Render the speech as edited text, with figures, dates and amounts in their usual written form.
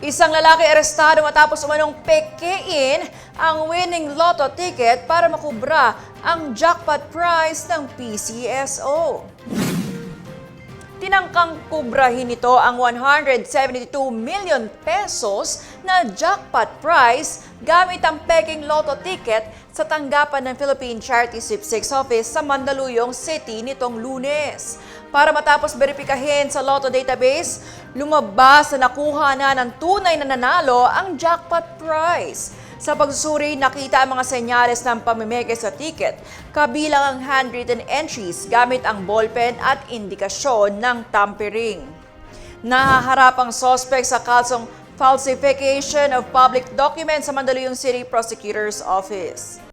Isang lalaki arestado matapos umanong pekein ang winning lotto ticket para makubra ang jackpot prize ng PCSO. Tinangkang kubrahin nito ang 172 million pesos na jackpot prize gamit ang peking lotto ticket sa tanggapan ng Philippine Charity Sweepstakes Office sa Mandaluyong City nitong Lunes. Para matapos beripikahin sa lotto database, lumabas na nakuha na ng tunay na nanalo ang jackpot prize. Sa pagsusuri, nakita ang mga senyales ng pamimeke sa ticket, kabilang ang handwritten entries gamit ang ballpen at indikasyon ng tampering. Nahaharap ang suspect sa kasong falsification of public documents sa Mandaluyong City Prosecutor's Office.